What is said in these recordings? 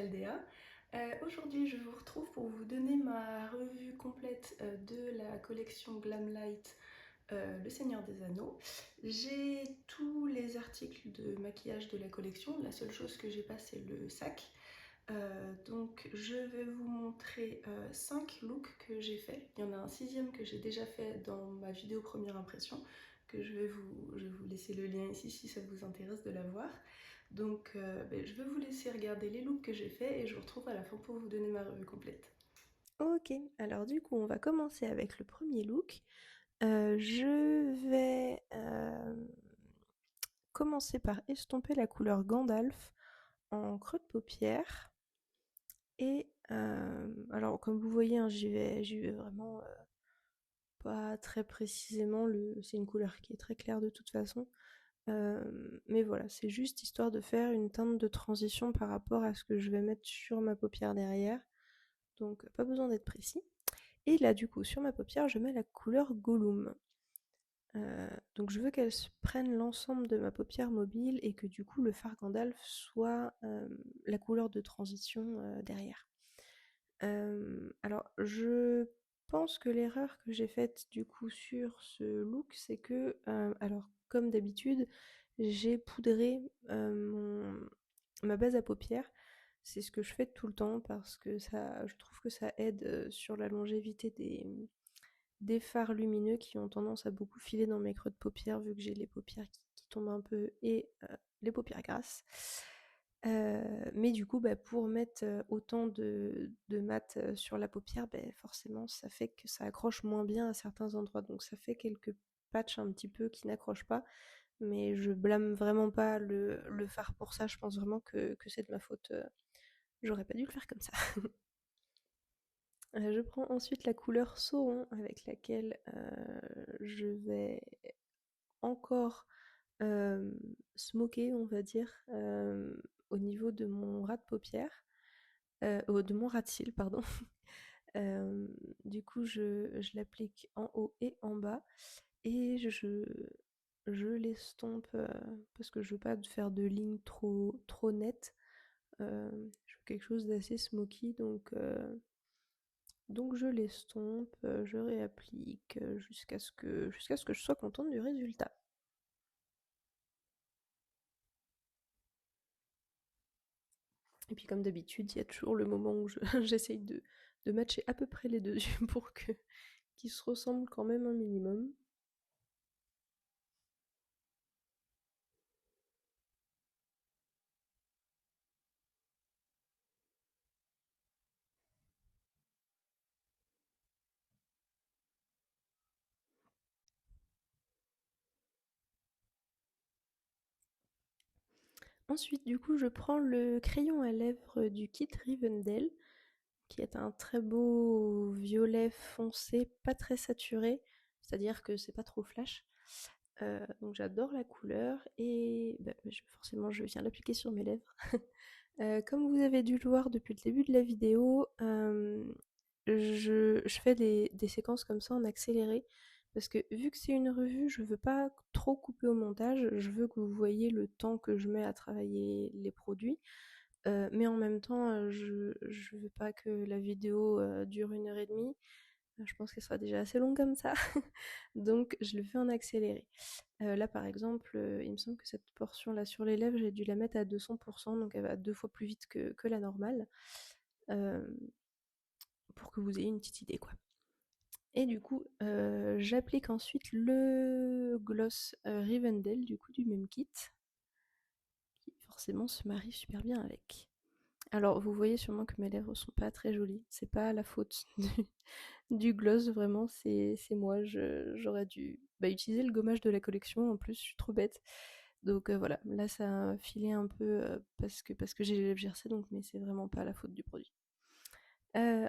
Chaldea. Aujourd'hui, je vous retrouve pour vous donner ma revue complète de la collection Glamlight Le Seigneur des Anneaux. J'ai tous les articles de maquillage de la collection. La seule chose que j'ai pas, c'est le sac. Donc je vais vous montrer 5 looks que j'ai fait. Il y en a un sixième que j'ai déjà fait dans ma vidéo première impression, que je vais vous laisser le lien ici si ça vous intéresse de la voir. Donc je vais vous laisser regarder les looks que j'ai fait et je vous retrouve à la fin pour vous donner ma revue complète. Ok, alors du coup on va commencer avec le premier look. Je vais commencer par estomper la couleur Gandalf en creux de paupière. Et alors comme vous voyez, hein, j'y vais vraiment pas très précisément. C'est une couleur qui est très claire de toute façon. Mais voilà, c'est juste histoire de faire une teinte de transition par rapport à ce que je vais mettre sur ma paupière derrière. Donc pas besoin d'être précis. Et là du coup sur ma paupière je mets la couleur Gollum. Donc je veux qu'elle prenne l'ensemble de ma paupière mobile et que du coup le fard Gandalf soit la couleur de transition derrière. Alors je pense que l'erreur que j'ai faite du coup sur ce look, c'est que, alors comme d'habitude, j'ai poudré ma base à paupières. C'est ce que je fais tout le temps parce que je trouve que ça aide sur la longévité des fards lumineux qui ont tendance à beaucoup filer dans mes creux de paupières vu que j'ai les paupières qui tombent un peu et les paupières grasses. Mais du coup, pour mettre autant de mat sur la paupière, forcément, ça fait que ça accroche moins bien à certains endroits. Donc ça fait quelques patchs un petit peu qui n'accrochent pas. Mais je blâme vraiment pas le fard pour ça. Je pense vraiment que c'est de ma faute. J'aurais pas dû le faire comme ça. Je prends ensuite la couleur Sauron avec laquelle je vais encore smoker, on va dire, au niveau de mon ras de paupière, de mon ras de cils, pardon. Euh, du coup, je l'applique en haut et en bas et je l'estompe parce que je veux pas faire de lignes trop nettes. Je veux quelque chose d'assez smoky, donc je l'estompe, je réapplique jusqu'à ce que je sois contente du résultat. Et puis comme d'habitude, il y a toujours le moment où j'essaye de matcher à peu près les deux yeux pour qu'ils se ressemblent quand même un minimum. Ensuite, du coup, je prends le crayon à lèvres du kit Rivendell, qui est un très beau violet foncé, pas très saturé, c'est-à-dire que c'est pas trop flash. Donc j'adore la couleur et forcément je viens l'appliquer sur mes lèvres. Comme vous avez dû le voir depuis le début de la vidéo, je fais des séquences comme ça en accéléré parce que vu que c'est une revue, je veux pas trop couper au montage, je veux que vous voyez le temps que je mets à travailler les produits. Mais en même temps, je veux pas que la vidéo dure 1 heure et demie. Je pense qu'elle sera déjà assez longue comme ça. Donc je le fais en accéléré. Là par exemple, il me semble que cette portion là sur les lèvres, j'ai dû la mettre à 200%, donc elle va 2 fois plus vite que la normale. Euh, pour que vous ayez une petite idée quoi. Et du coup, j'applique ensuite le gloss Rivendell du coup du même kit, qui forcément se marie super bien avec. Alors vous voyez sûrement que mes lèvres sont pas très jolies, c'est pas la faute du gloss, vraiment c'est moi, j'aurais dû utiliser le gommage de la collection, en plus je suis trop bête. Donc voilà, là ça a filé un peu parce que j'ai les lèvres gercées, donc mais c'est vraiment pas la faute du produit.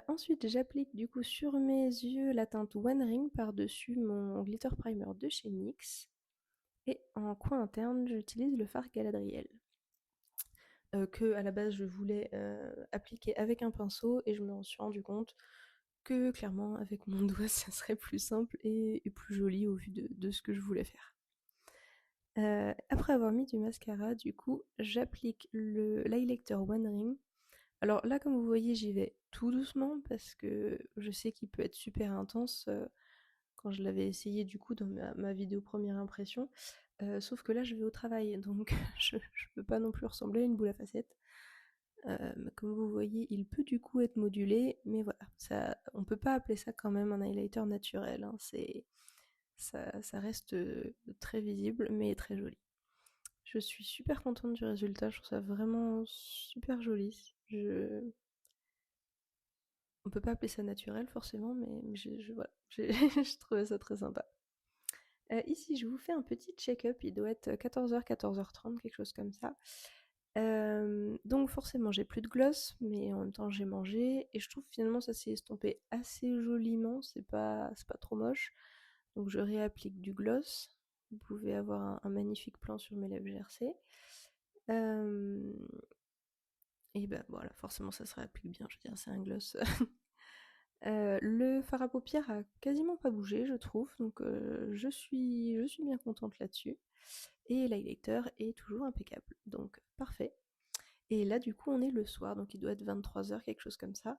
Ensuite, j'applique du coup sur mes yeux la teinte One Ring par-dessus mon glitter primer de chez NYX. Et en coin interne, j'utilise le fard Galadriel. Que à la base je voulais appliquer avec un pinceau et je me suis rendu compte que clairement avec mon doigt ça serait plus simple et plus joli au vu de ce que je voulais faire. Après avoir mis du mascara, du coup, j'applique le l'highlighter One Ring. Alors là, comme vous voyez, j'y vais tout doucement parce que je sais qu'il peut être super intense quand je l'avais essayé du coup dans ma vidéo première impression. Sauf que là, je vais au travail, donc je peux pas non plus ressembler à une boule à facettes. Comme vous voyez, il peut du coup être modulé, mais voilà, ça, on peut pas appeler ça quand même un highlighter naturel, hein. Ça reste très visible, mais très joli. Je suis super contente du résultat, je trouve ça vraiment super joli. On peut pas appeler ça naturel forcément, mais voilà, je trouvais ça très sympa. Ici, je vous fais un petit check-up, il doit être 14h, 14h30, quelque chose comme ça. Donc forcément, j'ai plus de gloss, mais en même temps, j'ai mangé, et je trouve finalement ça s'est estompé assez joliment, c'est pas trop moche. Donc je réapplique du gloss. Vous pouvez avoir un magnifique plan sur mes lèvres GRC. Et ben voilà, forcément ça se réapplique bien, je veux dire, c'est un gloss. Le fard à paupières a quasiment pas bougé, je trouve, donc je suis bien contente là-dessus. Et l'highlighter est toujours impeccable, donc parfait. Et là, du coup, on est le soir, donc il doit être 23h, quelque chose comme ça.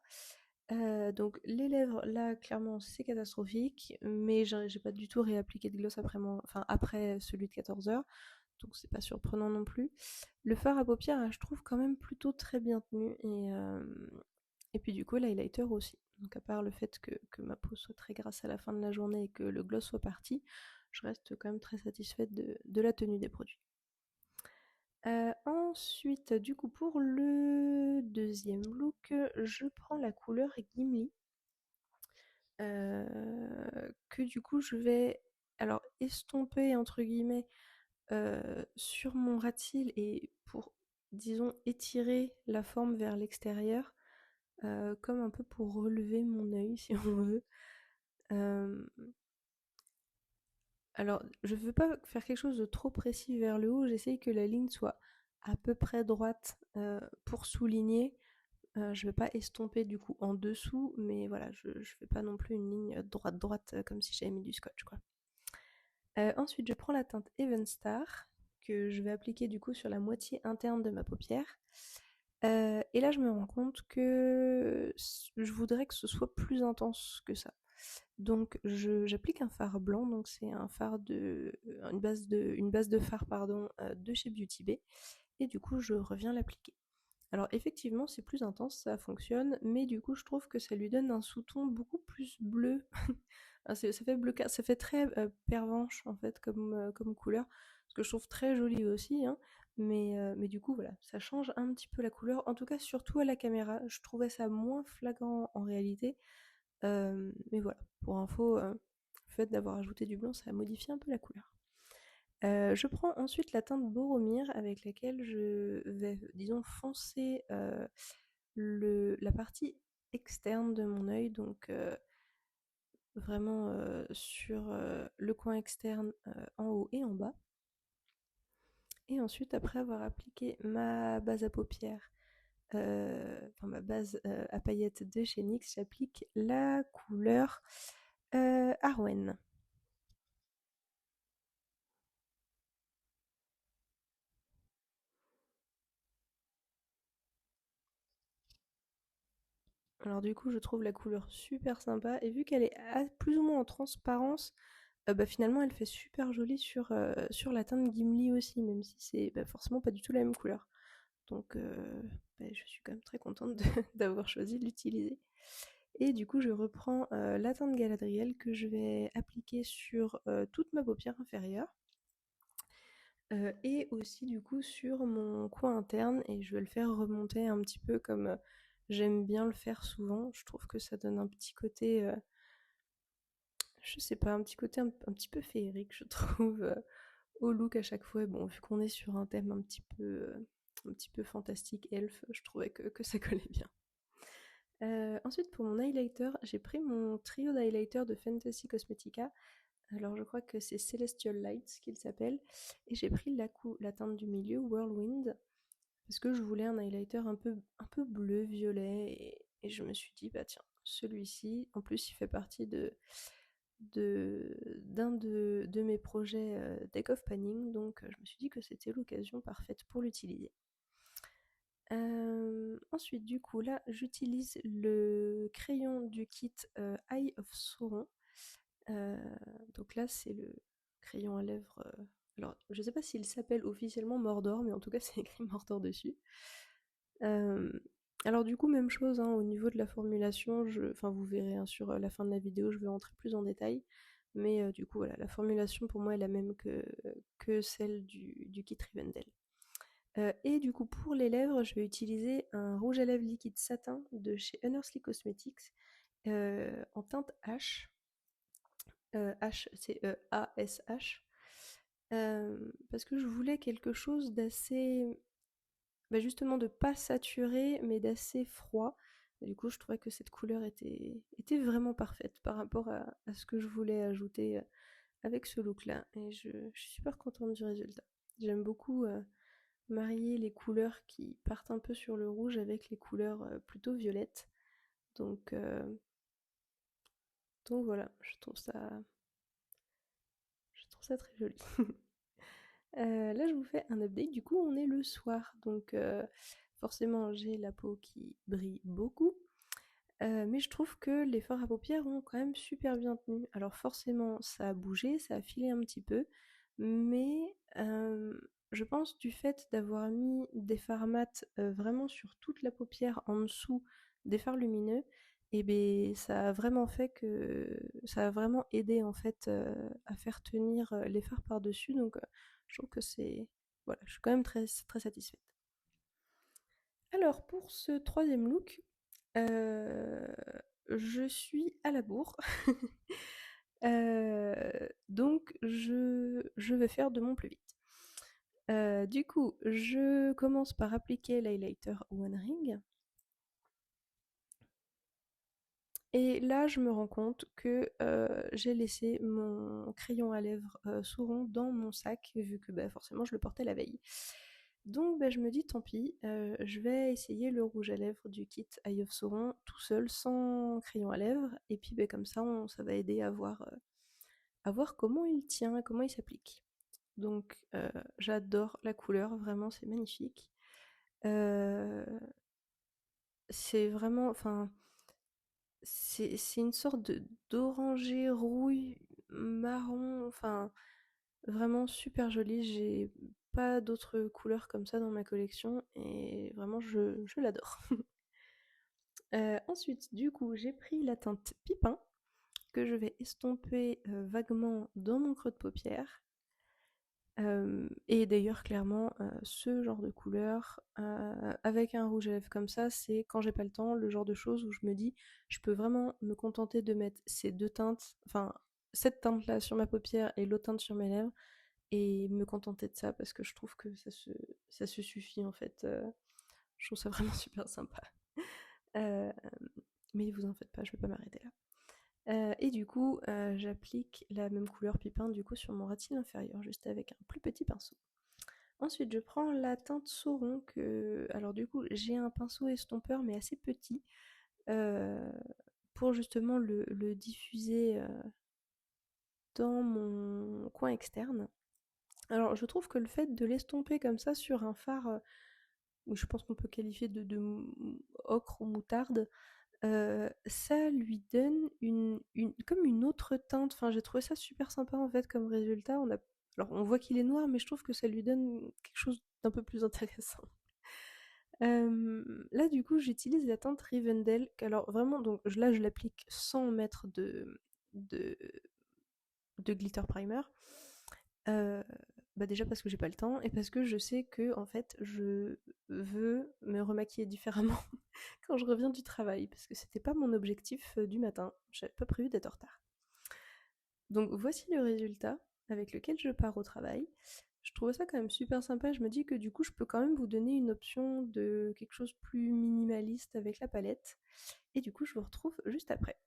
Donc les lèvres, là, clairement, c'est catastrophique, mais j'ai pas du tout réappliqué de gloss après celui de 14h, donc c'est pas surprenant non plus. Le fard à paupières, je trouve quand même plutôt très bien tenu, et puis du coup, l'highlighter aussi. Donc à part le fait que ma peau soit très grasse à la fin de la journée et que le gloss soit parti, je reste quand même très satisfaite de la tenue des produits. Ensuite, du coup, pour le deuxième look, je prends la couleur Gimli, que du coup je vais alors estomper entre guillemets sur mon ras de cils, et pour, disons, étirer la forme vers l'extérieur, comme un peu pour relever mon œil si on veut. Alors, je veux pas faire quelque chose de trop précis vers le haut, j'essaye que la ligne soit à peu près droite pour souligner. Je vais pas estomper du coup en dessous, mais voilà, je fais pas non plus une ligne droite comme si j'avais mis du scotch, quoi. Ensuite, je prends la teinte Even Star que je vais appliquer du coup sur la moitié interne de ma paupière. Et là, je me rends compte que je voudrais que ce soit plus intense que ça. Donc j'applique un fard blanc, donc c'est une base de fard pardon, de chez Beauty Bay, et du coup je reviens l'appliquer. Alors effectivement c'est plus intense, ça fonctionne, mais du coup je trouve que ça lui donne un sous-ton beaucoup plus bleu. Ça fait très pervenche en fait comme couleur, ce que je trouve très joli aussi, hein, mais du coup voilà, ça change un petit peu la couleur, en tout cas surtout à la caméra, je trouvais ça moins flagrant en réalité. Mais voilà, pour info, le fait d'avoir ajouté du blanc, ça modifie un peu la couleur. Je prends ensuite la teinte Boromir avec laquelle je vais, disons, foncer la partie externe de mon œil, donc vraiment sur le coin externe en haut et en bas. Et ensuite, après avoir appliqué ma base à paupières, ma base à paillettes de chez NYX, j'applique la couleur Arwen. Alors du coup, je trouve la couleur super sympa, et vu qu'elle est plus ou moins en transparence, bah, finalement elle fait super jolie sur la teinte Gimli aussi, même si c'est forcément pas du tout la même couleur. Donc je suis quand même très contente d'avoir choisi de l'utiliser. Et du coup, je reprends la teinte Galadriel que je vais appliquer sur toute ma paupière inférieure. Et aussi du coup sur mon coin interne, et je vais le faire remonter un petit peu comme j'aime bien le faire souvent. Je trouve que ça donne un petit côté, je sais pas, un petit côté un petit peu féerique, je trouve, au look à chaque fois. Bon, vu qu'on est sur un thème un petit peu fantastique, elfe, je trouvais que ça collait bien. Ensuite, pour mon highlighter, j'ai pris mon trio d'highlighter de Fantasy Cosmetica. Alors je crois que c'est Celestial Lights qu'il s'appelle, et j'ai pris la teinte du milieu, Whirlwind, parce que je voulais un highlighter un peu bleu, violet, et je me suis dit, bah tiens, celui-ci, en plus il fait partie d'un de mes projets Deck of Panning, donc je me suis dit que c'était l'occasion parfaite pour l'utiliser. Ensuite, du coup, là, j'utilise le crayon du kit Eye of Sauron. Euh, donc là, c'est le crayon à lèvres. Alors, je sais pas s'il s'appelle officiellement Mordor, mais en tout cas, c'est écrit Mordor dessus. Euh, alors du coup, même chose hein, au niveau de la formulation. Enfin, vous verrez hein, sur la fin de la vidéo, je vais rentrer plus en détail. Mais du coup, voilà, la formulation pour moi est la même que celle du kit Rivendell. Et du coup, pour les lèvres, je vais utiliser un rouge à lèvres liquide satin de chez Unhersely Cosmetics en teinte H. H, c'est ASH. Parce que je voulais quelque chose d'assez. Bah justement, de pas saturé, mais d'assez froid. Et du coup, je trouvais que cette couleur était vraiment parfaite par rapport à ce que je voulais ajouter avec ce look-là. Et je suis super contente du résultat. J'aime beaucoup marier les couleurs qui partent un peu sur le rouge avec les couleurs plutôt violettes. Donc, euh, donc voilà, je trouve ça très joli. Là, je vous fais un update. Du coup, on est le soir. Donc, forcément, j'ai la peau qui brille beaucoup. Mais je trouve que les fards à paupières ont quand même super bien tenu. Alors forcément, ça a bougé, ça a filé un petit peu, mais je pense du fait d'avoir mis des fards mat vraiment sur toute la paupière en dessous des fards lumineux, et ben ça a vraiment fait que ça a vraiment aidé en fait à faire tenir les fards par-dessus. Donc je trouve que c'est voilà, je suis quand même très très satisfaite. Alors pour ce troisième look, euh, je suis à la bourre. Donc je vais faire de mon plus vite. Du coup, je commence par appliquer l'highlighter One Ring. Et là, je me rends compte que j'ai laissé mon crayon à lèvres Sauron dans mon sac, vu que bah, forcément je le portais la veille. Donc bah, je me dis tant pis, je vais essayer le rouge à lèvres du kit Eye of Sauron tout seul, sans crayon à lèvres, et puis bah, comme ça, ça va aider à voir comment il tient, comment il s'applique. Donc j'adore la couleur, vraiment c'est magnifique. Euh, c'est vraiment, enfin, c'est une sorte d'orangé rouille marron, enfin vraiment super joli. J'ai pas d'autres couleurs comme ça dans ma collection et vraiment je l'adore. Ensuite, du coup, j'ai pris la teinte Pipin que je vais estomper vaguement dans mon creux de paupière. Et d'ailleurs, clairement, ce genre de couleur, avec un rouge à lèvres comme ça, c'est quand j'ai pas le temps, le genre de choses où je me dis, je peux vraiment me contenter de mettre ces deux teintes, enfin, cette teinte-là sur ma paupière et l'autre teinte sur mes lèvres, et me contenter de ça parce que je trouve que ça se suffit en fait. Je trouve ça vraiment super sympa. Euh, mais vous en faites pas, je vais pas m'arrêter là. Et du coup, j'applique la même couleur pipin du coup sur mon ratine inférieur, juste avec un plus petit pinceau. Ensuite, je prends la teinte Sauron que... Alors du coup, j'ai un pinceau estompeur mais assez petit euh, pour justement le diffuser dans mon coin externe. Alors je trouve que le fait de l'estomper comme ça sur un fard, je pense qu'on peut qualifier ocre ou moutarde, ça lui donne comme une autre teinte. Enfin, j'ai trouvé ça super sympa en fait comme résultat. Alors on voit qu'il est noir, mais je trouve que ça lui donne quelque chose d'un peu plus intéressant. Là, du coup, j'utilise la teinte Rivendell. Alors vraiment, donc là, je l'applique sans mettre de, de glitter primer. Euh, Bah déjà parce que j'ai pas le temps et parce que je sais que en fait je veux me remaquiller différemment quand je reviens du travail parce que c'était pas mon objectif du matin. J'avais pas prévu d'être en retard. Donc voici le résultat avec lequel je pars au travail. Je trouve ça quand même super sympa. Je me dis que du coup je peux quand même vous donner une option de quelque chose plus minimaliste avec la palette. Et du coup je vous retrouve juste après.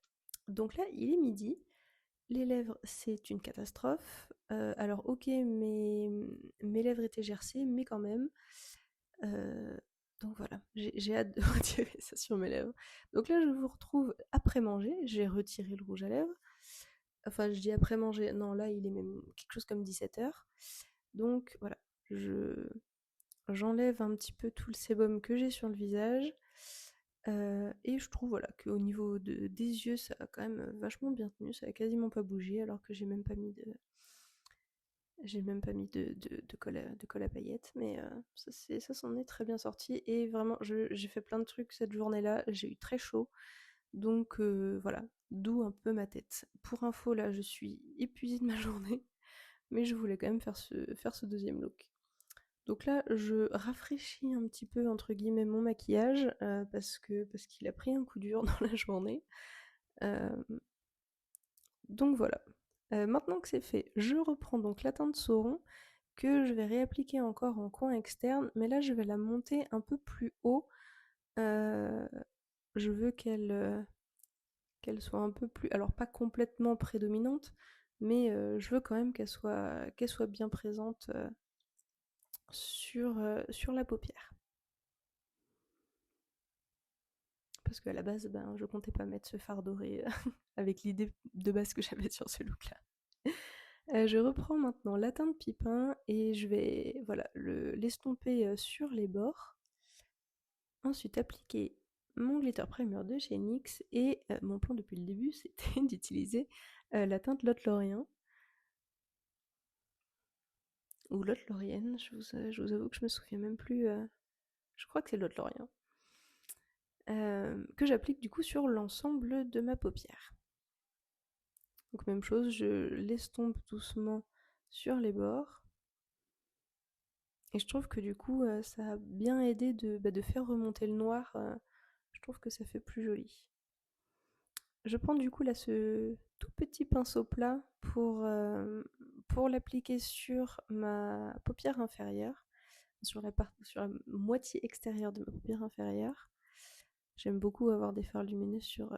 Donc là il est midi. Les lèvres, c'est une catastrophe. Alors, ok, mes lèvres étaient gercées, mais quand même. Euh, donc voilà, j'ai hâte de retirer ça sur mes lèvres. Donc là, je vous retrouve après manger. J'ai retiré le rouge à lèvres. Enfin, je dis après manger. Non, là, il est même quelque chose comme 17h. Donc voilà, je, j'enlève un petit peu tout le sébum que j'ai sur le visage. Et je trouve voilà, qu'au niveau des yeux, ça a quand même vachement bien tenu, ça a quasiment pas bougé, alors que j'ai même pas mis de colle à paillettes, mais ça s'en est très bien sorti. Et vraiment, j'ai fait plein de trucs cette journée-là, j'ai eu très chaud, donc voilà, d'où un peu ma tête. Pour info, là, je suis épuisée de ma journée, mais je voulais quand même faire ce deuxième look. Donc là, je rafraîchis un petit peu, entre guillemets, mon maquillage, parce qu'il a pris un coup dur dans la journée. Euh, donc voilà. Maintenant que c'est fait, je reprends donc la teinte Sauron, que je vais réappliquer encore en coin externe, mais là je vais la monter un peu plus haut. Je veux qu'elle soit un peu plus, alors pas complètement prédominante, mais je veux quand même qu'elle soit bien présente sur la paupière. Parce qu'à la base, ben, je comptais pas mettre ce fard doré avec l'idée de base que j'avais sur ce look-là. Je reprends maintenant la teinte pipin et je vais voilà, l'estomper sur les bords. Ensuite, appliquer mon glitter primer de chez NYX et mon plan depuis le début, c'était d'utiliser la teinte Lot Lorien ou Lot Lorienne, je vous avoue que je me souviens même plus. Je crois que c'est Lot Lorien. Que j'applique du coup sur l'ensemble de ma paupière. Donc même chose, je l'estompe doucement sur les bords. Et je trouve que du coup, ça a bien aidé de faire remonter le noir. Je trouve que ça fait plus joli. Je prends du coup là ce tout petit pinceau plat pour l'appliquer sur ma paupière inférieure, sur la moitié extérieure de ma paupière inférieure. J'aime beaucoup avoir des fards lumineux sur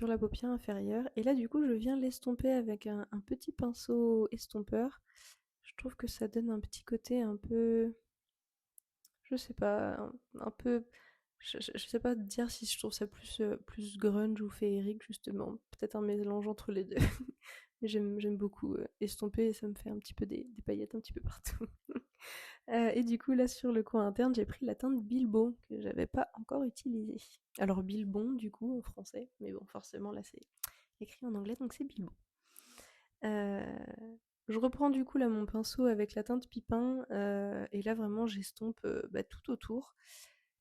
la paupière inférieure. Et là du coup je viens l'estomper avec un petit pinceau estompeur. Je trouve que ça donne un petit côté un peu, je sais pas, un peu, je sais pas dire si je trouve ça plus grunge ou féerique justement, peut-être un mélange entre les deux. Mais j'aime beaucoup estomper et ça me fait un petit peu des paillettes un petit peu partout. Et du coup là sur le coin interne j'ai pris la teinte Bilbo que j'avais pas encore utilisée. Alors Bilbon du coup en français, mais bon forcément là c'est écrit en anglais donc c'est Bilbo. Je reprends du coup là mon pinceau avec la teinte pipin et là vraiment j'estompe tout autour.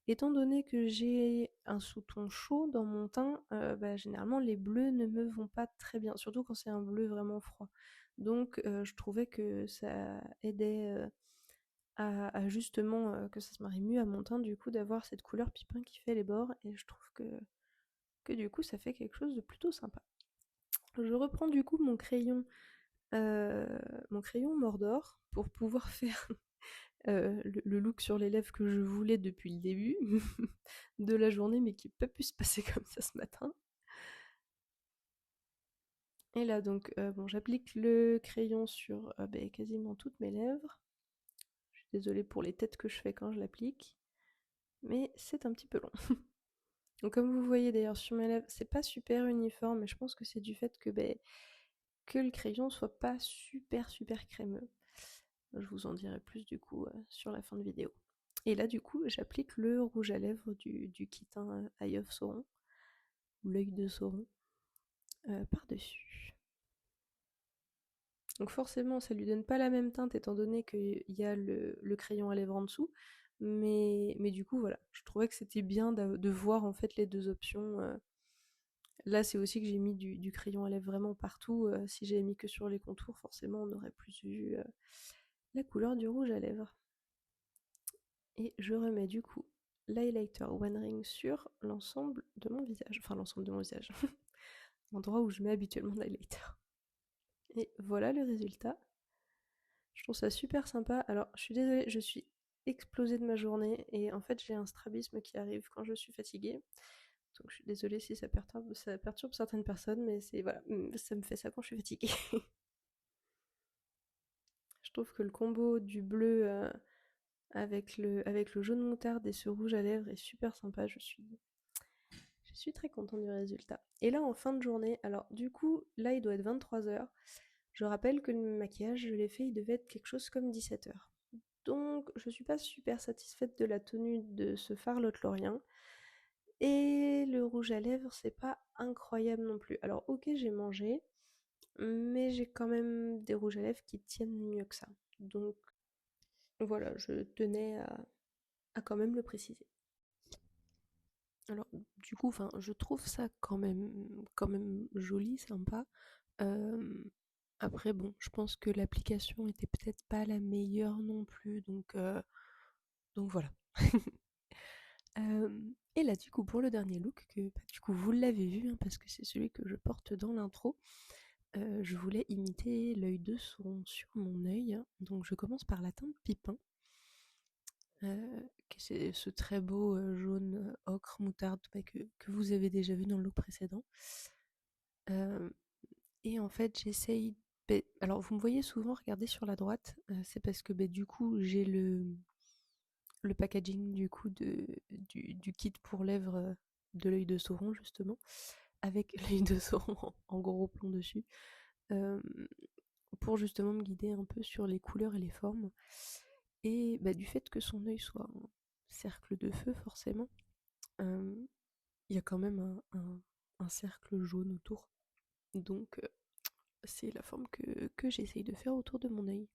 Étant donné que j'ai un sous-ton chaud dans mon teint, généralement les bleus ne me vont pas très bien, surtout quand c'est un bleu vraiment froid. Donc je trouvais que ça aidait à justement que ça se marie mieux à mon teint du coup d'avoir cette couleur pipin qui fait les bords et je trouve que du coup ça fait quelque chose de plutôt sympa. Je reprends du coup mon crayon Mordor pour pouvoir faire le look sur les lèvres que je voulais depuis le début de la journée mais qui n'a pas pu se passer comme ça ce matin. Et là donc bon, j'applique le crayon sur quasiment toutes mes lèvres. Je suis désolée pour les têtes que je fais quand je l'applique, mais c'est un petit peu long. Donc comme vous voyez d'ailleurs sur mes lèvres, c'est pas super uniforme, mais je pense que c'est du fait que le crayon soit pas super crémeux. Je vous en dirai plus du coup sur la fin de vidéo. Et là du coup j'applique le rouge à lèvres du kit Eye of Sauron, ou l'œil de Sauron, par-dessus. Donc forcément ça lui donne pas la même teinte étant donné qu'il y a le crayon à lèvres en dessous, mais du coup voilà, je trouvais que c'était bien de voir en fait les deux options. Là c'est aussi que j'ai mis du crayon à lèvres vraiment partout, si j'avais mis que sur les contours forcément on aurait plus vu la couleur du rouge à lèvres. Et je remets du coup l'highlighter One Ring sur l'ensemble de mon visage. Enfin l'ensemble de mon visage. L'endroit où je mets habituellement l'highlighter. Et voilà le résultat. Je trouve ça super sympa. Alors je suis désolée, je suis explosée de ma journée et en fait j'ai un strabisme qui arrive quand je suis fatiguée. Donc je suis désolée si ça perturbe certaines personnes, mais c'est voilà, ça me fait ça quand je suis fatiguée. Je trouve que le combo du bleu avec le jaune moutarde et ce rouge à lèvres est super sympa. Je suis très contente du résultat. Et là, en fin de journée, alors du coup, là, il doit être 23h. Je rappelle que le maquillage, je l'ai fait, il devait être quelque chose comme 17h. Donc je suis pas super satisfaite de la tenue de ce fard Lot Lorien. Et le rouge à lèvres, c'est pas incroyable non plus. Alors OK, j'ai mangé, mais j'ai quand même des rouges à lèvres qui tiennent mieux que ça. Donc voilà, je tenais à quand même le préciser. Alors du coup, enfin, je trouve ça quand même joli, sympa. Euh, Après, bon, je pense que l'application était peut-être pas la meilleure non plus, donc voilà. Et là, du coup, pour le dernier look, que bah, du coup vous l'avez vu, hein, parce que c'est celui que je porte dans l'intro, je voulais imiter l'œil de Sauron sur mon œil. Donc je commence par la teinte Pipin, qui est ce très beau jaune ocre moutarde bah, que vous avez déjà vu dans le look précédent. Euh, et en fait, j'essaye. Alors, vous me voyez souvent regarder sur la droite, c'est parce que du coup, j'ai le packaging du coup du kit pour lèvres de l'œil de Sauron, justement, avec l'œil de Sauron en gros plan dessus. Euh, pour justement me guider un peu sur les couleurs et les formes. Et du fait que son œil soit un cercle de feu, forcément, euh, il y a quand même un cercle jaune autour. Donc, c'est la forme que j'essaye de faire autour de mon œil.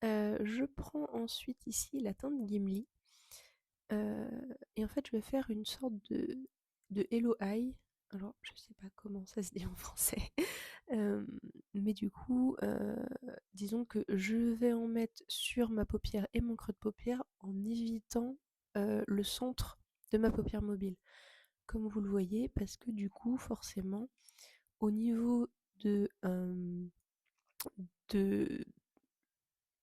Je prends ensuite ici la teinte Gimli. Et en fait, je vais faire une sorte de Hello Eye. Alors, je sais pas comment ça se dit en français. Euh, mais du coup, disons que je vais en mettre sur ma paupière et mon creux de paupière en évitant le centre de ma paupière mobile. Comme vous le voyez, parce que du coup, forcément, au niveau de,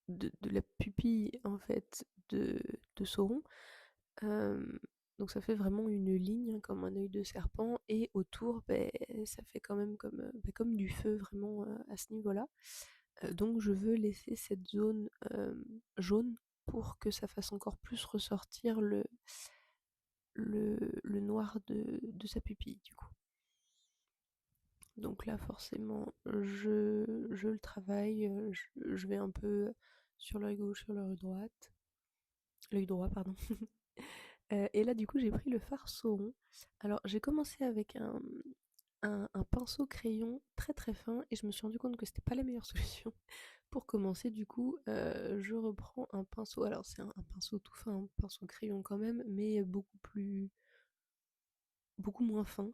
de la pupille en fait de Sauron, euh, donc ça fait vraiment une ligne hein, comme un œil de serpent et autour ça fait quand même comme du feu vraiment à ce niveau-là. Donc je veux laisser cette zone jaune pour que ça fasse encore plus ressortir le noir de sa pupille du coup. Donc là forcément je le travaille, je vais un peu sur l'œil gauche, sur l'œil droit pardon. Et là du coup j'ai pris le fard Sauron. Alors j'ai commencé avec un pinceau crayon très très fin et je me suis rendu compte que c'était pas la meilleure solution. Pour commencer, du coup, je reprends un pinceau. Alors, c'est un pinceau tout fin, un pinceau crayon quand même, mais beaucoup moins fin.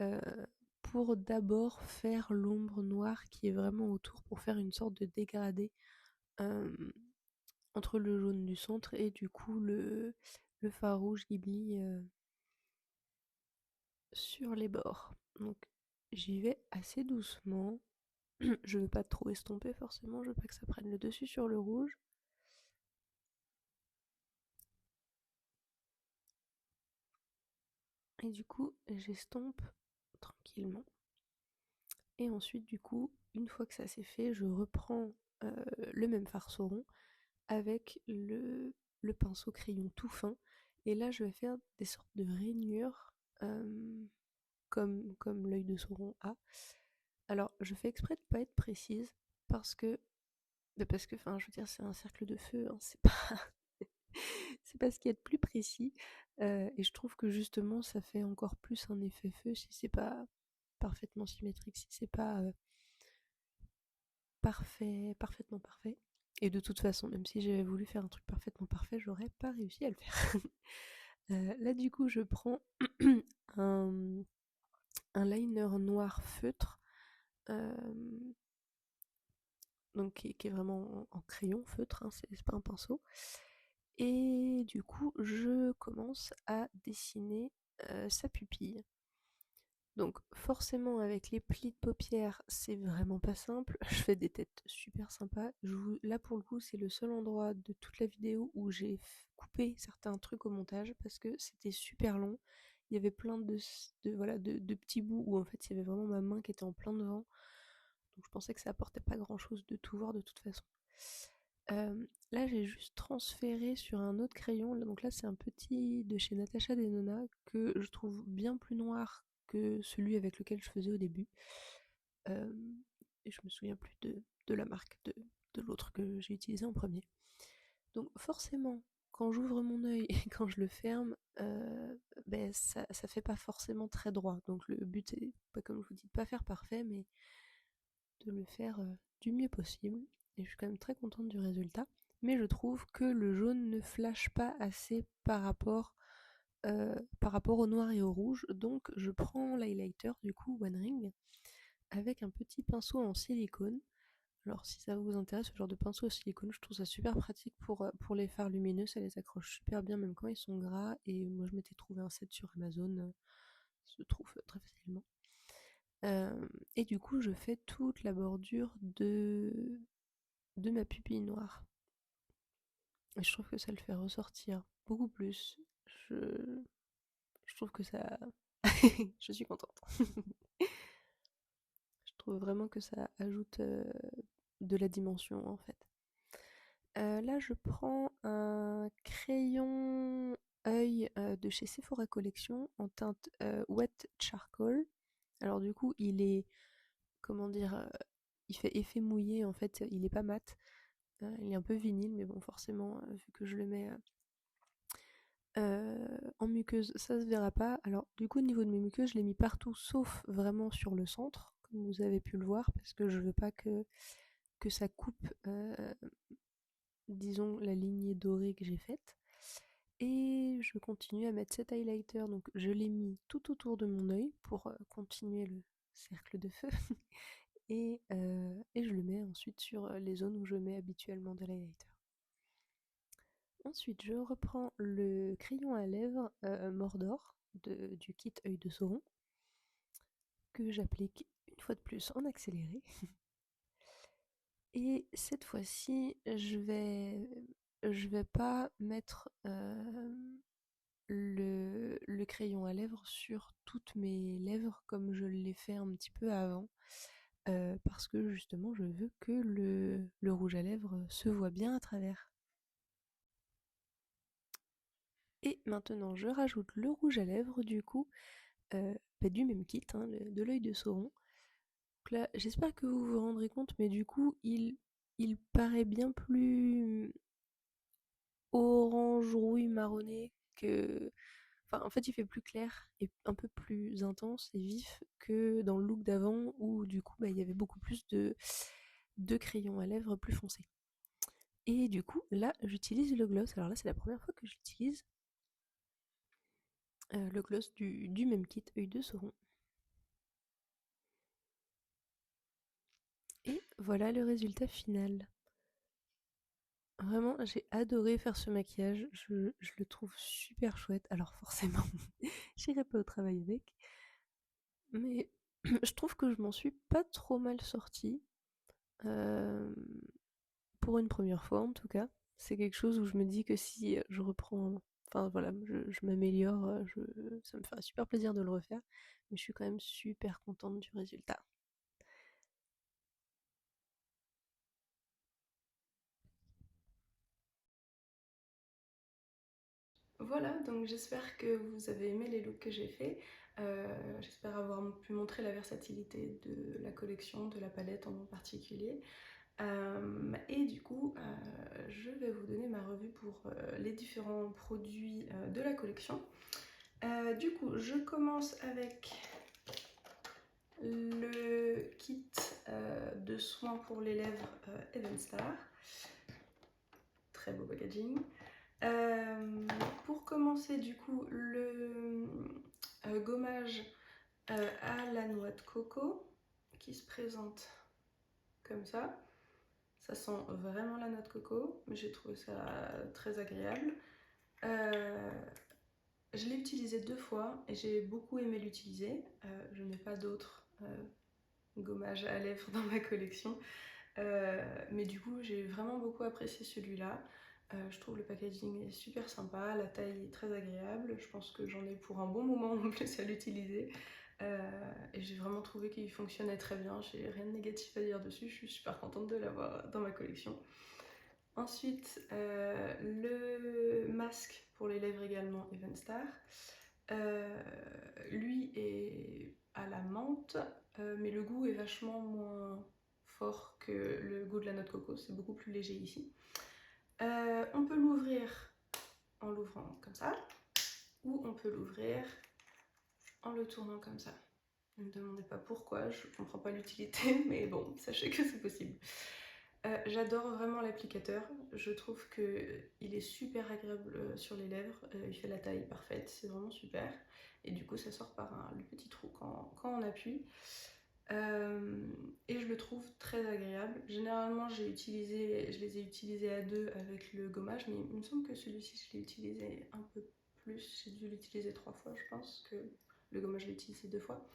euh, pour d'abord faire l'ombre noire qui est vraiment autour, pour faire une sorte de dégradé euh, entre le jaune du centre et du coup le fard rouge Ghibli sur les bords. Donc, j'y vais assez doucement. Je veux pas trop estomper forcément, je veux pas que ça prenne le dessus sur le rouge. Et du coup, j'estompe tranquillement. Et ensuite, du coup, une fois que ça s'est fait, je reprends le même farceau rond avec le pinceau crayon tout fin. Et là, je vais faire des sortes de rainures comme l'œil de Sauron a. Alors, je fais exprès de pas être précise parce que, enfin, je veux dire, c'est un cercle de feu, hein, c'est pas, c'est pas ce qu'il y a de plus précis. Et je trouve que justement, ça fait encore plus un effet feu si c'est pas parfaitement symétrique, si c'est pas parfaitement parfait. Et de toute façon, même si j'avais voulu faire un truc parfaitement parfait, j'aurais pas réussi à le faire. Là, du coup, je prends un, un liner noir feutre, euh, donc qui est vraiment en crayon feutre, hein, c'est pas un pinceau. Et du coup, je commence à dessiner sa pupille. Donc forcément avec les plis de paupières, c'est vraiment pas simple. Je fais des têtes super sympas. Là pour le coup, c'est le seul endroit de toute la vidéo où j'ai coupé certains trucs au montage parce que c'était super long. Il y avait plein voilà, de petits bouts où en fait il y avait vraiment ma main qui était en plein devant. Donc je pensais que ça apportait pas grand chose de tout voir de toute façon. Là j'ai juste transféré sur un autre crayon. Donc là c'est un petit de chez Natasha Denona que je trouve bien plus noir que celui avec lequel je faisais au début. Et je me souviens plus de la marque de l'autre que j'ai utilisé en premier. Donc forcément, quand j'ouvre mon œil et quand je le ferme, ça fait pas forcément très droit. Donc le but est, pas comme je vous dis, de pas faire parfait, mais de le faire du mieux possible. Et je suis quand même très contente du résultat. Mais je trouve que le jaune ne flash pas assez par rapport au noir et au rouge. Donc je prends l'highlighter du coup One Ring avec un petit pinceau en silicone. Alors si ça vous intéresse, ce genre de pinceau au silicone, je trouve ça super pratique pour les fards lumineux, ça les accroche super bien même quand ils sont gras. Et moi je m'étais trouvé un set sur Amazon, se trouve très facilement. Et du coup je fais toute la bordure de ma pupille noire. Et je trouve que ça le fait ressortir beaucoup plus. Je, je trouve que ça... je suis contente. Je trouve vraiment que ça ajoute de la dimension en fait. Là, je prends un crayon œil de chez Sephora Collection en teinte Wet Charcoal. Alors du coup, il est, comment dire, il fait effet mouillé en fait, il est pas mat. Il est un peu vinyle, mais bon, forcément, vu que je le mets en muqueuse, ça se verra pas. Alors du coup, au niveau de mes muqueuses, je l'ai mis partout, sauf vraiment sur le centre, comme vous avez pu le voir, parce que je veux pas que ça coupe, disons, la lignée dorée que j'ai faite. Et je continue à mettre cet highlighter, donc je l'ai mis tout autour de mon œil pour continuer le cercle de feu. Et je le mets ensuite sur les zones où je mets habituellement de l'highlighter. Ensuite, je reprends le crayon à lèvres Mordor du kit œil de Sauron, que j'applique une fois de plus en accéléré. Et cette fois-ci, je vais pas mettre le crayon à lèvres sur toutes mes lèvres comme je l'ai fait un petit peu avant, parce que justement je veux que le rouge à lèvres se voit bien à travers. Et maintenant je rajoute le rouge à lèvres du coup, du même kit, hein, de l'œil de Sauron. Donc là j'espère que vous vous rendrez compte, mais du coup il paraît bien plus orange rouille marronné que... Enfin, en fait, il fait plus clair et un peu plus intense et vif que dans le look d'avant où du coup, il y avait beaucoup plus de crayons à lèvres plus foncés. Et du coup, là, j'utilise le gloss. Alors là, c'est la première fois que j'utilise le gloss du même kit œil de Sauron. Et voilà le résultat final. Vraiment, j'ai adoré faire ce maquillage. Je le trouve super chouette. Alors forcément, j'irai pas au travail avec. Mais je trouve que je m'en suis pas trop mal sortie. Euh, pour une première fois en tout cas. C'est quelque chose où je me dis que si je reprends, enfin voilà, je m'améliore, ça me ferait super plaisir de le refaire, mais je suis quand même super contente du résultat. Voilà, donc j'espère que vous avez aimé les looks que j'ai faits. J'espère avoir pu montrer la versatilité de la collection, de la palette en particulier. Et du coup, je vais vous donner ma revue pour les différents produits de la collection. Du coup, je commence avec le kit de soins pour les lèvres Evenstar. Très beau packaging. Pour commencer, du coup, le gommage à la noix de coco qui se présente comme ça. Ça sent vraiment la noix de coco, mais j'ai trouvé ça très agréable. Je l'ai utilisé 2 fois et j'ai beaucoup aimé l'utiliser. Je n'ai pas d'autres gommages à lèvres dans ma collection. Mais du coup, j'ai vraiment beaucoup apprécié celui-là. Je trouve le packaging est super sympa, la taille est très agréable. Je pense que j'en ai pour un bon moment en plus à l'utiliser. Et j'ai vraiment trouvé qu'il fonctionnait très bien. J'ai rien de négatif à dire dessus. Je suis super contente de l'avoir dans ma collection. Ensuite, le masque pour les lèvres également Evenstar. Lui est à la menthe, mais le goût est vachement moins fort que le goût de la noix de coco, c'est beaucoup plus léger ici. On peut l'ouvrir en l'ouvrant comme ça, ou on peut l'ouvrir en le tournant comme ça. Ne me demandez pas pourquoi, je comprends pas l'utilité, mais bon, sachez que c'est possible. J'adore vraiment l'applicateur, je trouve qu'il est super agréable sur les lèvres, il fait la taille parfaite, c'est vraiment super. Et du coup ça sort par le petit trou quand on appuie. Et je le trouve très agréable. Généralement je les ai utilisés à deux avec le gommage, mais il me semble que celui-ci je l'ai utilisé un peu plus, j'ai dû l'utiliser 3 fois je pense, que le gommage je l'ai utilisé 2 fois.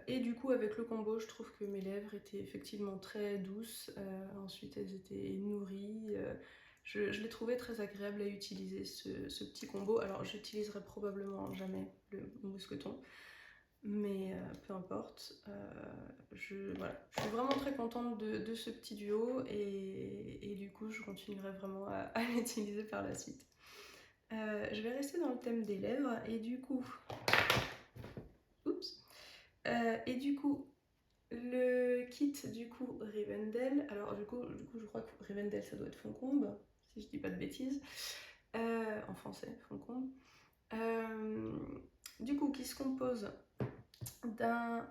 Et du coup avec le combo je trouve que mes lèvres étaient effectivement très douces, ensuite elles étaient nourries, je les trouvais très agréables à utiliser ce petit combo. Alors j'utiliserai probablement jamais le mousqueton, mais peu importe, voilà. Je suis vraiment très contente de ce petit duo et du coup je continuerai vraiment à l'utiliser par la suite. Je vais rester dans le thème des lèvres et du coup... Oups. Et du coup, le kit du coup Rivendell, alors du coup je crois que Rivendell ça doit être Foncombe, si je dis pas de bêtises, en français, Foncombe. Du coup, qui se compose d'un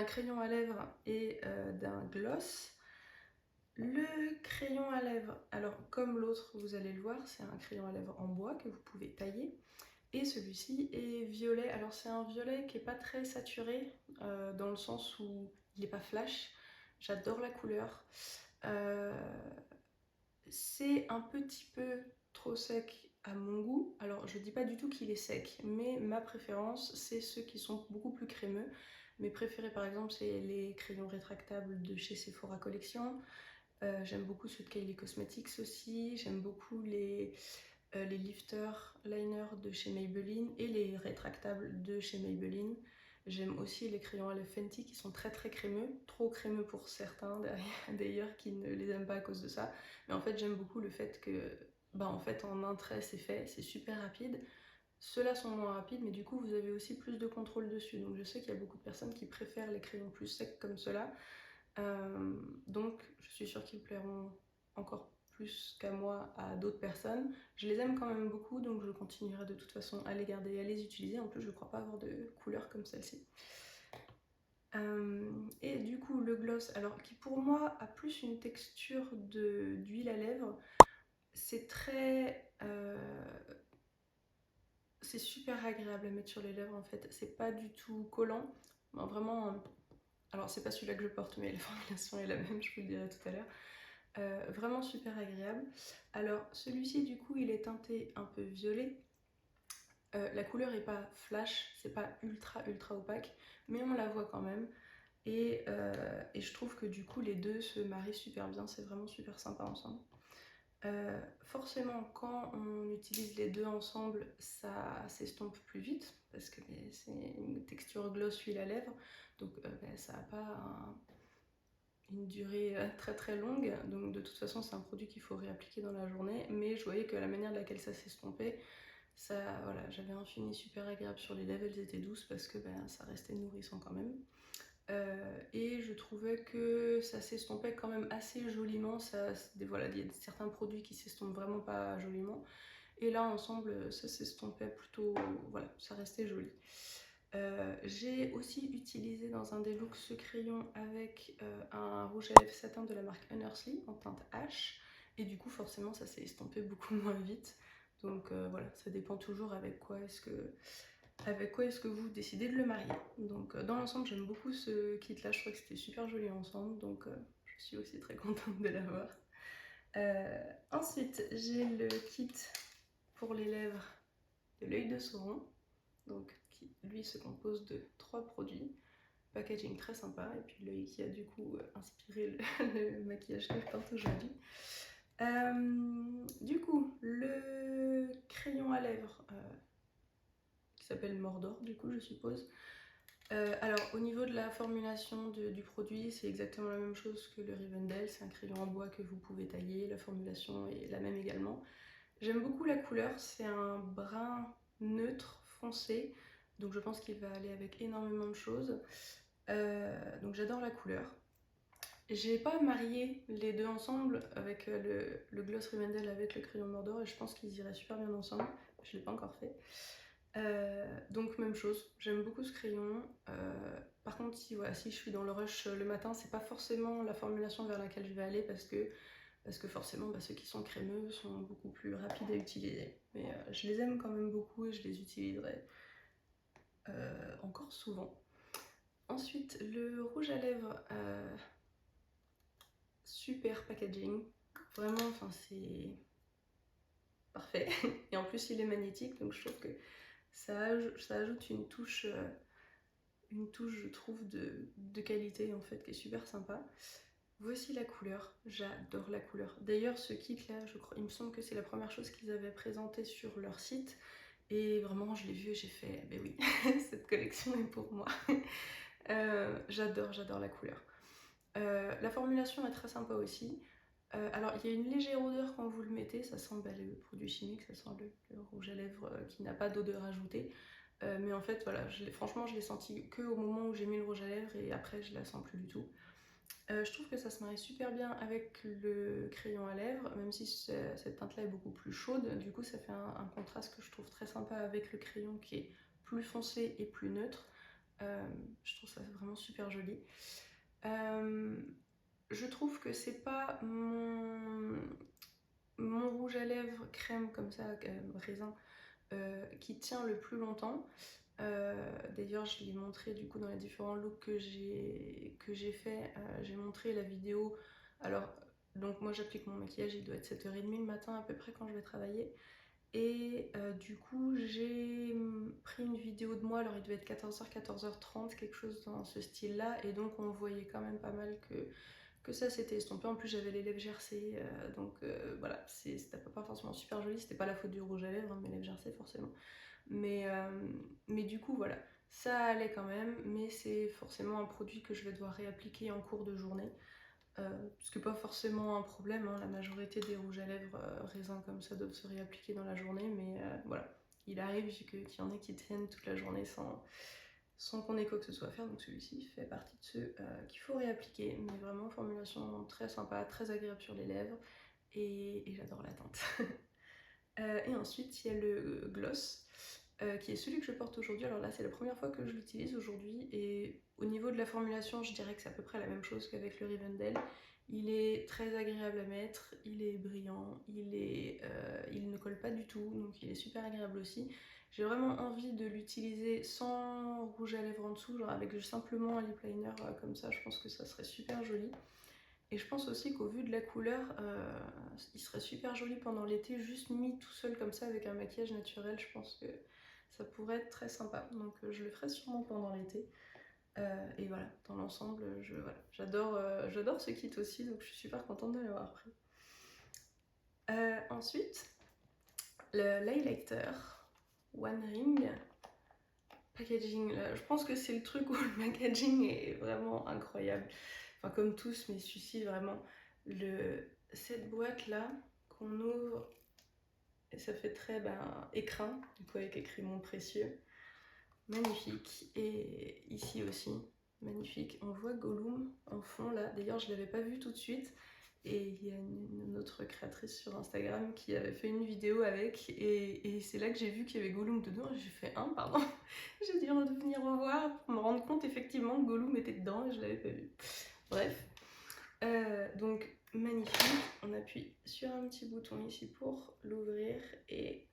crayon à lèvres et d'un gloss. Le crayon à lèvres, alors comme l'autre vous allez le voir, c'est un crayon à lèvres en bois que vous pouvez tailler. Et celui-ci est violet. Alors c'est un violet qui n'est pas très saturé, dans le sens où il n'est pas flash. J'adore la couleur. C'est un petit peu trop sec à mon goût. Alors je dis pas du tout qu'il est sec, mais ma préférence c'est ceux qui sont beaucoup plus crémeux. Mes préférés par exemple c'est les crayons rétractables de chez Sephora Collection. J'aime beaucoup ceux de Kylie Cosmetics aussi. J'aime beaucoup les lifter liners de chez Maybelline et les rétractables de chez Maybelline. J'aime aussi les crayons à lèvres Fenty qui sont très très crémeux, trop crémeux pour certains d'ailleurs qui ne les aiment pas à cause de ça. Mais en fait j'aime beaucoup le fait que en fait en un trait c'est fait, c'est super rapide. Ceux-là sont moins rapides mais du coup vous avez aussi plus de contrôle dessus. Donc je sais qu'il y a beaucoup de personnes qui préfèrent les crayons plus secs comme ceux-là. Donc je suis sûre qu'ils plairont encore plus qu'à moi à d'autres personnes. Je les aime quand même beaucoup, donc je continuerai de toute façon à les garder et à les utiliser. En plus, je ne crois pas avoir de couleur comme celle-ci. Et du coup, le gloss, alors qui pour moi a plus une texture d'huile à lèvres, c'est très... c'est super agréable à mettre sur les lèvres en fait. C'est pas du tout collant. Bon, vraiment... Alors c'est pas celui-là que je porte, mais la formulation est la même, je vous le dirai tout à l'heure. Vraiment super agréable. Alors celui-ci du coup il est teinté un peu violet. La couleur est pas flash, c'est pas ultra ultra opaque, mais on la voit quand même. Et je trouve que du coup les deux se marient super bien, c'est vraiment super sympa ensemble. Forcément quand on utilise les deux ensemble ça s'estompe plus vite parce que c'est une texture gloss huile à lèvres, donc ça n'a pas une durée très très longue, donc de toute façon c'est un produit qu'il faut réappliquer dans la journée, mais je voyais que la manière de laquelle ça s'estompait, ça, voilà, j'avais un fini super agréable sur les lèvres, elles étaient douces parce que ça restait nourrissant quand même. Et je trouvais que ça s'estompait quand même assez joliment, voilà, il y a certains produits qui s'estompent vraiment pas joliment, et là ensemble ça s'estompait plutôt, voilà, ça restait joli. J'ai aussi utilisé dans un des looks ce crayon avec un rouge à lèvres satin de la marque Unhersely en teinte H, et du coup forcément ça s'est estompé beaucoup moins vite. Donc voilà, ça dépend toujours avec quoi est-ce que vous décidez de le marier. Donc dans l'ensemble j'aime beaucoup ce kit là, je trouve que c'était super joli ensemble, donc je suis aussi très contente de l'avoir. Ensuite j'ai le kit pour les lèvres de l'œil de Sauron, donc qui lui se compose de 3 produits. Packaging très sympa, et puis l'œil qui a du coup inspiré le maquillage que je porte aujourd'hui. Du coup, le crayon à lèvres qui s'appelle Mordor, du coup, je suppose. Alors, au niveau de la formulation du produit, c'est exactement la même chose que le Rivendell. C'est un crayon en bois que vous pouvez tailler. La formulation est la même également. J'aime beaucoup la couleur, c'est un brun neutre foncé, donc je pense qu'il va aller avec énormément de choses. Donc j'adore la couleur. J'ai pas marié les deux ensemble avec le gloss Rivendell avec le crayon Mordor et je pense qu'ils iraient super bien ensemble. Je l'ai pas encore fait. Donc même chose, j'aime beaucoup ce crayon. Par contre, si, voilà, si je suis dans le rush le matin, c'est pas forcément la formulation vers laquelle je vais aller parce que forcément bah, ceux qui sont crémeux sont beaucoup plus rapides à utiliser. Mais je les aime quand même beaucoup et je les utiliserai encore souvent. Ensuite, le rouge à lèvres, super packaging. Vraiment, enfin c'est parfait. Et en plus, il est magnétique, donc je trouve que ça ajoute une touche, je trouve, de qualité en fait, qui est super sympa. Voici la couleur, j'adore la couleur. D'ailleurs, ce kit-là, je crois, il me semble que c'est la première chose qu'ils avaient présenté sur leur site. Et vraiment, je l'ai vu et j'ai fait, ben oui, cette collection est pour moi. J'adore la couleur. La formulation est très sympa aussi. Alors, il y a une légère odeur quand vous le mettez, ça sent bah, le produit chimique, ça sent le rouge à lèvres qui n'a pas d'odeur ajoutée. Mais en fait, voilà, franchement, je l'ai senti que au moment où j'ai mis le rouge à lèvres et après, je la sens plus du tout. Je trouve que ça se marie super bien avec le crayon à lèvres, même si cette teinte-là est beaucoup plus chaude. Du coup, ça fait un contraste que je trouve très sympa avec le crayon qui est plus foncé et plus neutre. Je trouve ça vraiment super joli. Je trouve que c'est pas mon rouge à lèvres crème comme ça, raisin, qui tient le plus longtemps. D'ailleurs, je l'ai montré du coup dans les différents looks que j'ai fait. J'ai montré la vidéo. Alors, donc moi j'applique mon maquillage, il doit être 7h30 le matin à peu près quand je vais travailler. Et du coup, j'ai pris une vidéo de moi, alors il devait être 14h, 14h30, quelque chose dans ce style-là. Et donc on voyait quand même pas mal que ça s'était estompé. En plus, j'avais les lèvres gercées, donc voilà, c'était pas forcément super joli. C'était pas la faute du rouge à lèvres, hein, mes lèvres gercées forcément. Mais du coup, voilà, ça allait quand même, mais c'est forcément un produit que je vais devoir réappliquer en cours de journée. Ce qui n'est pas forcément un problème, hein, la majorité des rouges à lèvres raisins comme ça doivent se réappliquer dans la journée, mais voilà, il arrive qu'il y en ait qui tiennent toute la journée sans qu'on ait quoi que ce soit à faire, donc celui-ci fait partie de ceux qu'il faut réappliquer, mais vraiment formulation très sympa, très agréable sur les lèvres, et j'adore la teinte. Et ensuite, il y a le gloss, qui est celui que je porte aujourd'hui. Alors là, c'est la première fois que je l'utilise aujourd'hui. Et au niveau de la formulation, je dirais que c'est à peu près la même chose qu'avec le Rivendell. Il est très agréable à mettre, il est brillant, il ne colle pas du tout, donc il est super agréable aussi. J'ai vraiment envie de l'utiliser sans rouge à lèvres en dessous, genre avec simplement un lip liner comme ça, je pense que ça serait super joli. Et je pense aussi qu'au vu de la couleur, il serait super joli pendant l'été, juste mis tout seul comme ça avec un maquillage naturel. Je pense que ça pourrait être très sympa. Donc je le ferai sûrement pendant l'été. Et voilà, dans l'ensemble, voilà, j'adore ce kit aussi, donc je suis super contente de l'avoir pris. Ensuite, l'highlighter One Ring. Packaging, je pense que c'est le truc où le packaging est vraiment incroyable. Enfin, comme tous, mais celui-ci, vraiment. Cette boîte-là, qu'on ouvre, et ça fait très écrin, du coup, avec écrit Mon Précieux. Magnifique. Et ici aussi, magnifique. On voit Gollum en fond, là. D'ailleurs, je ne l'avais pas vu tout de suite. Et il y a une autre créatrice sur Instagram qui avait fait une vidéo avec, et c'est là que j'ai vu qu'il y avait Gollum dedans, et j'ai fait pardon. J'ai dû venir revoir pour me rendre compte effectivement que Gollum était dedans et je l'avais pas vu. Bref. Donc magnifique, on appuie sur un petit bouton ici pour l'ouvrir et...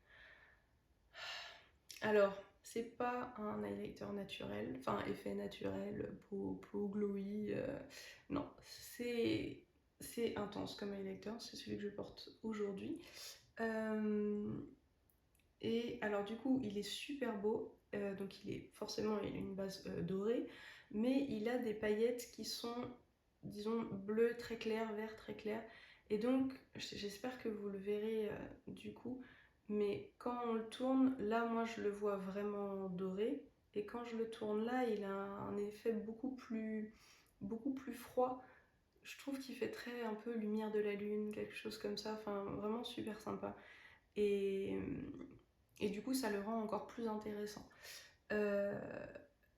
Alors, c'est pas un highlighter naturel, enfin effet naturel, peau glowy, non, c'est intense comme highlighter, c'est celui que je porte aujourd'hui. Et alors du coup, il est super beau, donc il est forcément une base dorée, mais il a des paillettes qui sont, disons, bleu très clair, vert très clair. Et donc, j'espère que vous le verrez du coup, mais quand on le tourne, là, moi, je le vois vraiment doré. Et quand je le tourne là, il a un effet beaucoup plus froid. Je trouve qu'il fait très un peu lumière de la lune, quelque chose comme ça. Enfin, vraiment super sympa. Et, et du coup, ça le rend encore plus intéressant.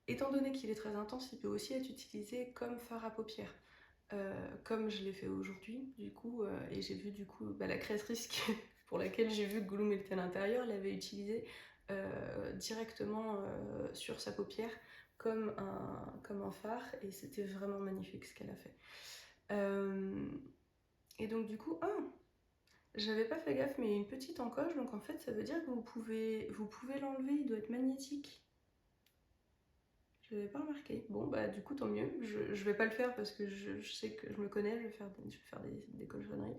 Étant donné qu'il est très intense, il peut aussi être utilisé comme fard à paupières. comme je l'ai fait aujourd'hui, du coup, et j'ai vu du coup la créatrice pour laquelle j'ai vu que Gloom était à l'intérieur l'avait utilisé directement sur sa paupière comme un phare, et c'était vraiment magnifique ce qu'elle a fait. Et donc du coup, j'avais pas fait gaffe, mais il y a une petite encoche, donc en fait ça veut dire que vous pouvez l'enlever, il doit être magnétique. Je l'avais pas remarqué. Bon bah du coup tant mieux, je vais pas le faire parce que je sais que je me connais, je vais faire des cochonneries.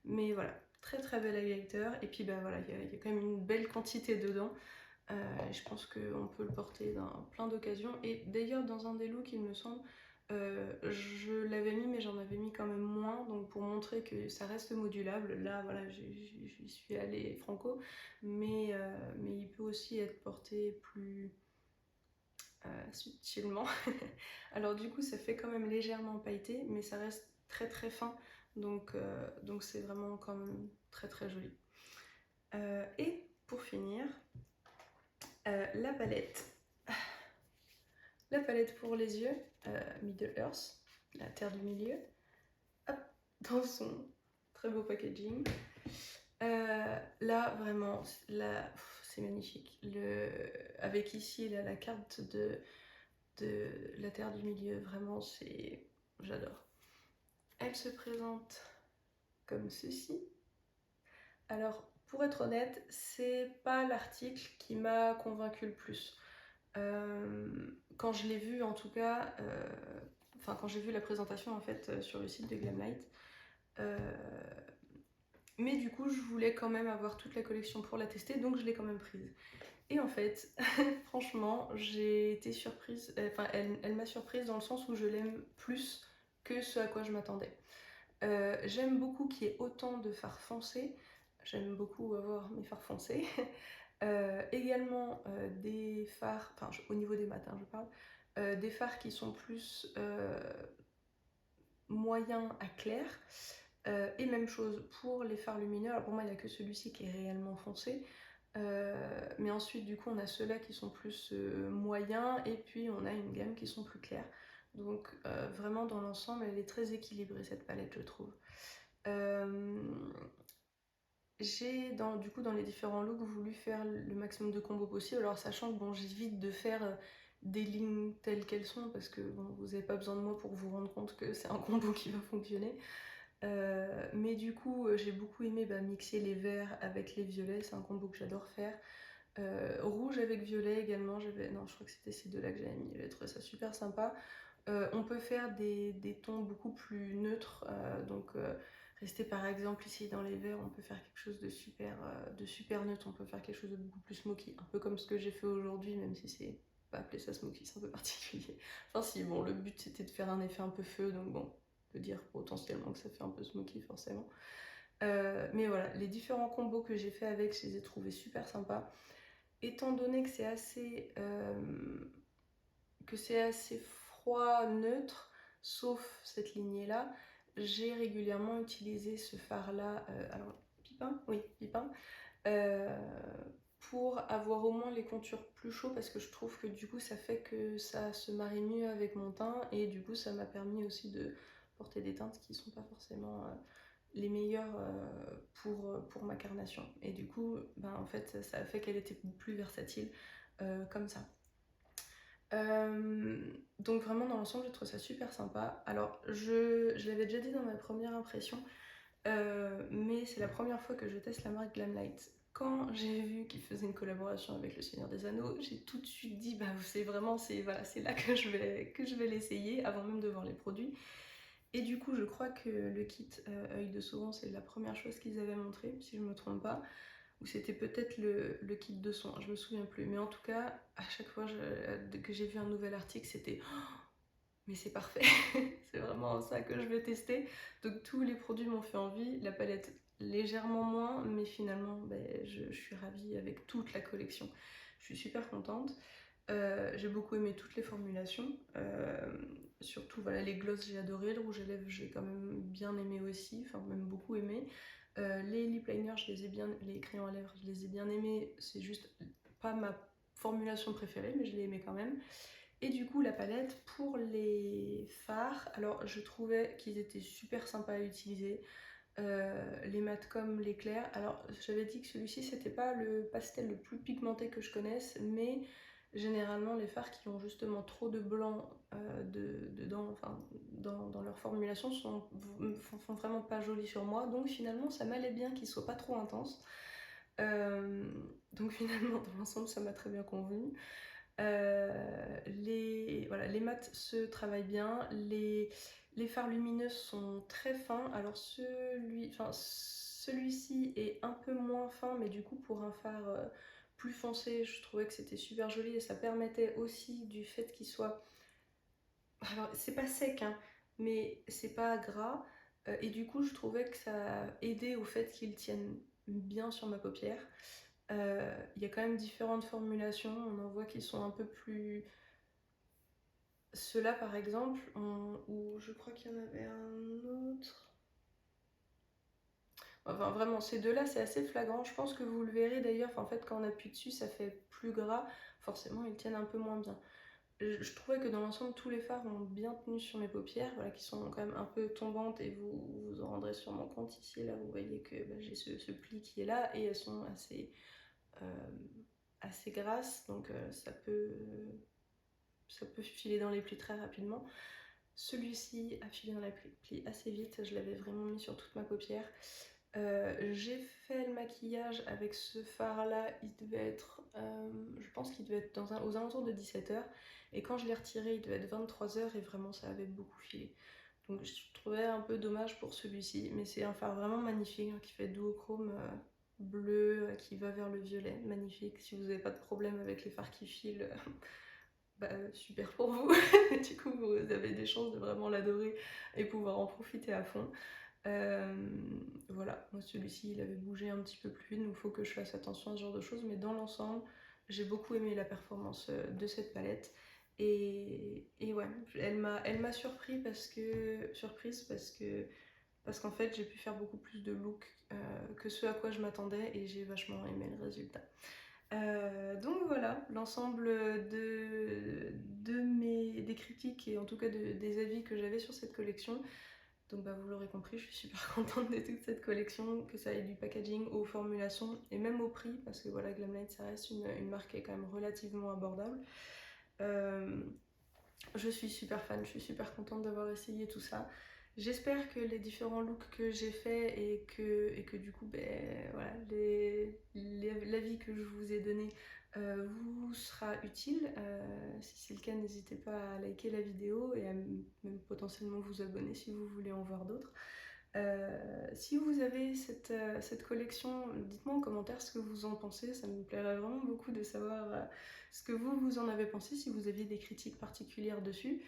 Mais voilà, très très bel highlighter, et puis bah voilà, il y a quand même une belle quantité dedans. Je pense qu'on peut le porter dans plein d'occasions, et d'ailleurs dans un des looks il me semble, je l'avais mis mais j'en avais mis quand même moins, donc pour montrer que ça reste modulable. Là voilà, j'y suis allée franco, mais il peut aussi être porté plus subtilement. Alors du coup ça fait quand même légèrement pailleté, mais ça reste très très fin, donc c'est vraiment quand même très très joli. Et pour finir, la palette. La palette pour les yeux, Middle Earth, la terre du milieu, hop, dans son très beau packaging. Là, vraiment, là, c'est magnifique. Avec ici la carte de la terre du milieu, vraiment, j'adore. Elle se présente comme ceci. Alors, pour être honnête, c'est pas l'article qui m'a convaincu le plus. Quand je l'ai vu, en tout cas, quand j'ai vu la présentation en fait sur le site de Glamlight, mais du coup, je voulais quand même avoir toute la collection pour la tester, donc je l'ai quand même prise. Et en fait, franchement, j'ai été surprise, elle m'a surprise dans le sens où je l'aime plus que ce à quoi je m'attendais. J'aime beaucoup qu'il y ait autant de fards foncés, j'aime beaucoup avoir mes fards foncés. Également des fards, au niveau des matins je parle, des fards qui sont plus moyens à clair. Et même chose pour les fards lumineux. Alors pour moi il n'y a que celui-ci qui est réellement foncé. Mais ensuite du coup on a ceux-là qui sont plus moyens, et puis on a une gamme qui sont plus clairs. Donc vraiment dans l'ensemble elle est très équilibrée cette palette, je trouve. J'ai du coup dans les différents looks voulu faire le maximum de combos possible, alors sachant que bon, j'évite de faire des lignes telles qu'elles sont parce que bon, vous n'avez pas besoin de moi pour vous rendre compte que c'est un combo qui va fonctionner. Mais du coup j'ai beaucoup aimé mixer les verts avec les violets, c'est un combo que j'adore faire. Rouge avec violet également, non je crois que c'était ces deux là que j'avais mis, j'avais trouvé ça super sympa. On peut faire des tons beaucoup plus neutres, donc rester par exemple ici dans les verts, on peut faire quelque chose de super neutre, on peut faire quelque chose de beaucoup plus smoky, un peu comme ce que j'ai fait aujourd'hui, même si c'est pas appeler ça smoky, c'est un peu particulier. Enfin si, bon, le but c'était de faire un effet un peu feu, donc bon, on peut dire potentiellement que ça fait un peu smoky forcément. Mais voilà, les différents combos que j'ai fait avec, je les ai trouvés super sympas. Étant donné que c'est assez froid, neutre, sauf cette lignée-là, j'ai régulièrement utilisé ce phare-là, alors Pipin, oui, Pipin, pour avoir au moins les contours plus chauds, parce que je trouve que du coup ça fait que ça se marie mieux avec mon teint, et du coup ça m'a permis aussi de porter des teintes qui sont pas forcément les meilleures pour ma carnation. Et du coup, en fait, ça a fait qu'elle était plus versatile comme ça. Donc vraiment dans l'ensemble j'ai trouvé ça super sympa. Alors je l'avais déjà dit dans ma première impression, mais c'est la première fois que je teste la marque Glamlight. Quand j'ai vu qu'ils faisaient une collaboration avec le Seigneur des Anneaux, j'ai tout de suite dit c'est vraiment voilà, c'est là que je vais l'essayer avant même de voir les produits. Et du coup je crois que le kit œil de Sauron c'est la première chose qu'ils avaient montré, si je me trompe pas. Ou c'était peut-être le kit de soins, je me souviens plus. Mais en tout cas, à chaque fois que j'ai vu un nouvel article, c'était oh, mais c'est parfait, c'est vraiment ça que je vais tester. Donc tous les produits m'ont fait envie, la palette légèrement moins, mais finalement je suis ravie avec toute la collection. Je suis super contente. J'ai beaucoup aimé toutes les formulations, surtout voilà, les glosses j'ai adoré, le rouge à lèvres j'ai quand même bien aimé aussi, enfin même beaucoup aimé. Les lip liners, les crayons à lèvres, je les ai bien aimés, c'est juste pas ma formulation préférée, mais je l'ai aimé quand même. Et du coup la palette pour les fards, alors je trouvais qu'ils étaient super sympas à utiliser. Les mats comme l'éclair. Alors j'avais dit que celui-ci c'était pas le pastel le plus pigmenté que je connaisse, mais généralement les fards qui ont justement trop de blanc dedans, enfin dans leur formulation font vraiment pas joli sur moi, donc finalement ça m'allait bien qu'ils soient pas trop intenses. Euh, donc finalement dans l'ensemble ça m'a très bien convenu. Voilà, les mats se travaillent bien, les fards lumineux sont très fins. Alors celui-ci est un peu moins fin, mais du coup pour un fard plus foncé, je trouvais que c'était super joli et ça permettait aussi du fait qu'il soit... Alors c'est pas sec, hein, mais c'est pas gras. Et du coup je trouvais que ça aidait au fait qu'il tienne bien sur ma paupière. Il y a quand même différentes formulations, on en voit qui sont un peu plus... Ceux-là par exemple, ou je crois qu'il y en avait un autre. Enfin vraiment, ces deux-là c'est assez flagrant, je pense que vous le verrez d'ailleurs, enfin, en fait quand on appuie dessus ça fait plus gras, forcément ils tiennent un peu moins bien. Je trouvais que dans l'ensemble tous les fards ont bien tenu sur mes paupières, voilà, qui sont quand même un peu tombantes et vous vous en rendrez sûrement compte ici, là vous voyez que bah, j'ai ce pli qui est là et elles sont euh, assez grasses, donc ça peut filer dans les plis très rapidement. Celui-ci a filé dans les plis assez vite, je l'avais vraiment mis sur toute ma paupière. J'ai fait le maquillage avec ce fard là, il devait être, je pense qu'il devait être aux alentours de 17h, et quand je l'ai retiré il devait être 23h et vraiment ça avait beaucoup filé. Donc je trouvais un peu dommage pour celui-ci, mais c'est un fard vraiment magnifique hein, qui fait duochrome bleu, qui va vers le violet, magnifique. Si vous n'avez pas de problème avec les fards qui filent, bah, super pour vous. Du coup vous avez des chances de vraiment l'adorer et pouvoir en profiter à fond. Voilà, moi celui-ci il avait bougé un petit peu plus vite, donc il faut que je fasse attention à ce genre de choses, mais dans l'ensemble j'ai beaucoup aimé la performance de cette palette et ouais, elle m'a surprise parce qu'en fait j'ai pu faire beaucoup plus de looks que ce à quoi je m'attendais et j'ai vachement aimé le résultat. Donc voilà, l'ensemble des critiques et en tout cas des avis que j'avais sur cette collection. Donc bah, vous l'aurez compris, je suis super contente de toute cette collection, que ça ait du packaging aux formulations et même au prix, parce que voilà, Glamlite ça reste une marque qui est quand même relativement abordable. Je suis super fan, je suis super contente d'avoir essayé tout ça. J'espère que les différents looks que j'ai fait et que du coup, ben, voilà, l'avis que je vous ai donné vous sera utile. Si c'est le cas, n'hésitez pas à liker la vidéo et à même potentiellement vous abonner si vous voulez en voir d'autres. Si vous avez cette collection, dites-moi en commentaire ce que vous en pensez, ça me plairait vraiment beaucoup de savoir ce que vous en avez pensé, si vous aviez des critiques particulières dessus.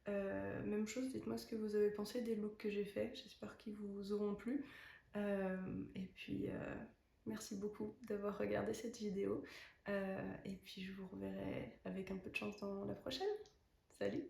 Même chose, dites-moi ce que vous avez pensé des looks que j'ai fait, j'espère qu'ils vous auront plu. Et puis merci beaucoup d'avoir regardé cette vidéo, et puis je vous reverrai avec un peu de chance dans la prochaine. Salut!